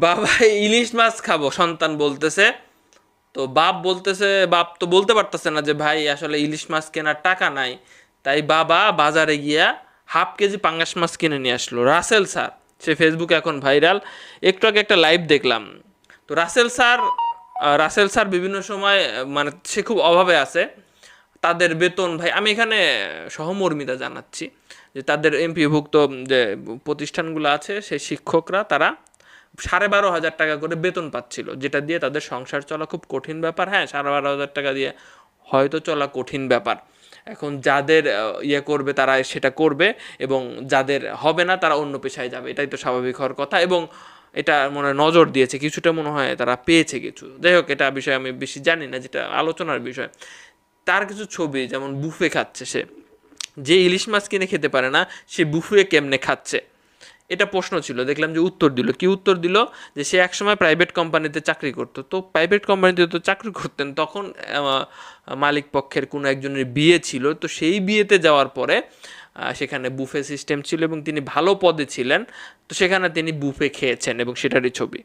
বাবা ইলিশ মাছ খাবো সন্তান বলতেছে। তো বাপ বলতেছে, বাপ তো বলতে পারতেছে না যে ভাই আসলে ইলিশ মাছ কেনার টাকা নাই। তাই বাবা বাজারে গিয়া হাফ কেজি পাঙ্গাস মাছ কিনে নিয়ে আসলো। রাসেল স্যার, সে ফেসবুকে এখন ভাইরাল। একটু আগে একটা লাইভ দেখলাম। তো রাসেল স্যার বিভিন্ন সময় মানে সে খুব অভাবে আছে। তাদের বেতন ভাই, আমি এখানে সহমর্মিতা জানাচ্ছি যে তাদের এমপিভুক্ত যে প্রতিষ্ঠানগুলো আছে সেই শিক্ষকরা তারা 12,500 টাকা করে বেতন পাচ্ছিল, যেটা দিয়ে তাদের সংসার চলা খুব কঠিন ব্যাপার। হ্যাঁ, 12,500 টাকা দিয়ে হয়তো চলা কঠিন ব্যাপার। এখন যাদের ইয়ে করবে তারা সেটা করবে, এবং যাদের হবে না তারা অন্য পেশায় যাবে, এটাই তো স্বাভাবিক হওয়ার কথা। এবং এটা মনে হয় নজর দিয়েছে কিছুটা, মনে হয় তারা পেয়েছে কিছু। যাই হোক, এটা বিষয়ে আমি বেশি জানি না, যেটা আলোচনার বিষয়। তার কিছু ছবি, যেমন বুফে খাচ্ছে সে, যে ইলিশ মাছ কিনে খেতে পারে না সে বুফে কেমনে খাচ্ছে, এটা প্রশ্ন ছিল। দেখলাম যে উত্তর দিল, কি উত্তর দিল, যে সে একসময় প্রাইভেট কোম্পানিতে চাকরি করতো। তো প্রাইভেট কোম্পানিতে তো চাকরি করতেন, তখন মালিক পক্ষের কোনো একজনের বিয়ে ছিল, তো সেই বিয়েতে যাওয়ার পরে সেখানে বুফে সিস্টেম ছিল এবং তিনি ভালো পদে ছিলেন। তো সেখানে তিনি বুফে খেয়েছেন এবং সেটারই ছবি।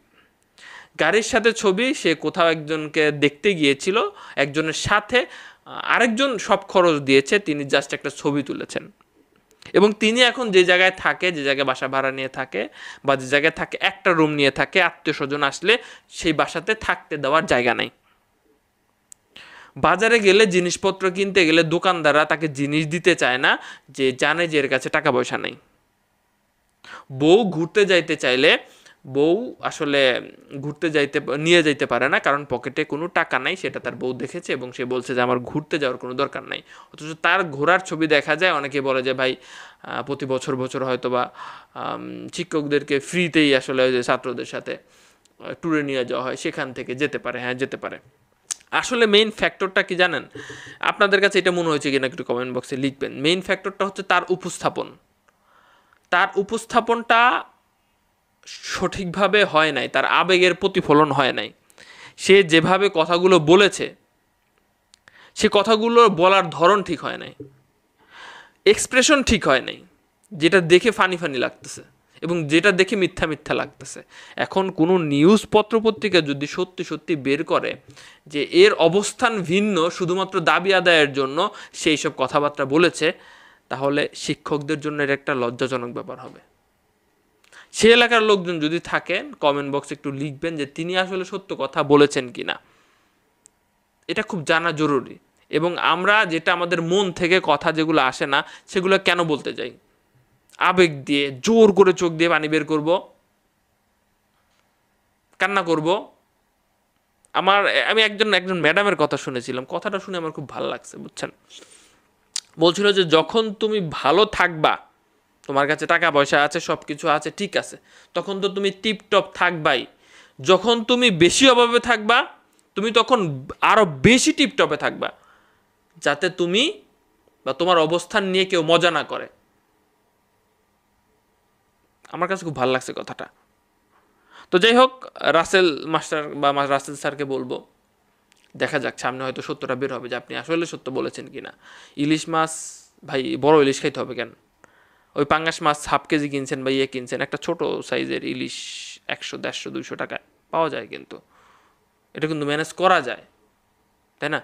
গাড়ির সাথে ছবি, সে কোথাও একজনকে দেখতে গিয়েছিল, একজনের সাথে আরেকজন সব খরচ দিয়েছে, তিনি জাস্ট একটা ছবি তুলেছেন। এবং তিনি এখন যে জায়গায় থাকে, যে জায়গায় বাসা ভাড়া নিয়ে থাকে, বা যে জায়গায় থাকে একটা রুম নিয়ে থাকে, আত্মীয় স্বজন আসলে সেই বাসাতে থাকতে দেওয়ার জায়গা নেই। বাজারে গেলে জিনিসপত্র কিনতে গেলে দোকানদাররা তাকে জিনিস দিতে চায় না, যে জানে যে এর কাছে টাকা পয়সা নেই। বউ ঘুরতে যাইতে চাইলে বউ আসলে নিয়ে যাইতে পারে না, কারণ পকেটে কোনো টাকা নাই, সেটা তার বউ দেখেছে এবং সে বলছে যে আমার ঘুরতে যাওয়ার কোনো দরকার নাই। অথচ তার ঘোরার ছবি দেখা যায়, অনেকে বলে যে ভাই প্রতি বছর বছর হয়তো বা শিক্ষকদেরকে ফ্রিতেই আসলে ওই যে ছাত্রদের সাথে ট্যুরে নিয়ে যাওয়া হয়, সেখান থেকে যেতে পারে। হ্যাঁ, যেতে পারে। আসলে মেইন ফ্যাক্টরটা কি জানেন? আপনাদের কাছে এটা মনে হয়েছে কিনা একটু কমেন্ট বক্সে লিখবেন। মেইন ফ্যাক্টরটা হচ্ছে তার উপস্থাপন। তার উপস্থাপনটা সঠিকভাবে হয় নাই, তার আবেগের প্রতিফলন হয় নাই। সে যেভাবে কথাগুলো বলেছে, সে কথাগুলো বলার ধরন ঠিক হয় নাই, এক্সপ্রেশন ঠিক হয় নাই, যেটা দেখে ফানি ফানি লাগতেছে এবং যেটা দেখে মিথ্যা মিথ্যা লাগতেছে। এখন কোনো নিউজ পত্রপত্রিকা যদি সত্যি সত্যি বের করে যে এর অবস্থান ভিন্ন, শুধুমাত্র দাবি আদায়ের জন্য সেই সব কথাবার্তা বলেছে, তাহলে শিক্ষকদের জন্য এটা একটা লজ্জাজনক ব্যাপার হবে। সে এলাকার লোকজন যদি থাকেন, কমেন্ট বক্সে একটু লিখবেন যে তিনি আসলে সত্য কথা বলেছেন কিনা। এটা খুব জানা জরুরি। এবং আমরা যেটা আমাদের মন থেকে কথা যেগুলো আসে না, সেগুলো কেন বলতে যাই? আবেগ দিয়ে জোর করে চোখ দিয়ে পানি বের করব, কান্না করব। আমার আমি একজন একজন ম্যাডামের কথা শুনেছিলাম, কথাটা শুনে আমার খুব ভালো লাগছে, বুঝছেন? বলছিল যে যখন তুমি ভালো থাকবা, তোমার কাছে টাকা পয়সা আছে, সব কিছু আছে, ঠিক আছে, তখন তো তুমি টিপটপ থাকবাই। যখন তুমি বেশি অভাবে থাকবা, তুমি তখন আরও বেশি টিপটপে থাকবা, যাতে তুমি বা তোমার অবস্থান নিয়ে কেউ মজা না করে। আমার কাছে খুব ভালো লাগছে কথাটা। তো যাই হোক, রাসেল মাস্টার বা রাসেল স্যারকে বলবো, দেখা যাক সামনে হয়তো সত্যটা বের হবে যে আপনি আসলে সত্য বলেছেন কিনা। ইলিশ মাছ, ভাই বড় ইলিশ খাইতে হবে কেন? ওই পাঙ্গাস মাছ হাফ কেজি কিনছেন বা ইয়ে কিনছেন, একটা ছোট সাইজের ইলিশ 100, 150, 200 টাকায় পাওয়া যায়, কিন্তু এটা কিন্তু ম্যানেজ করা যায়, তাই না?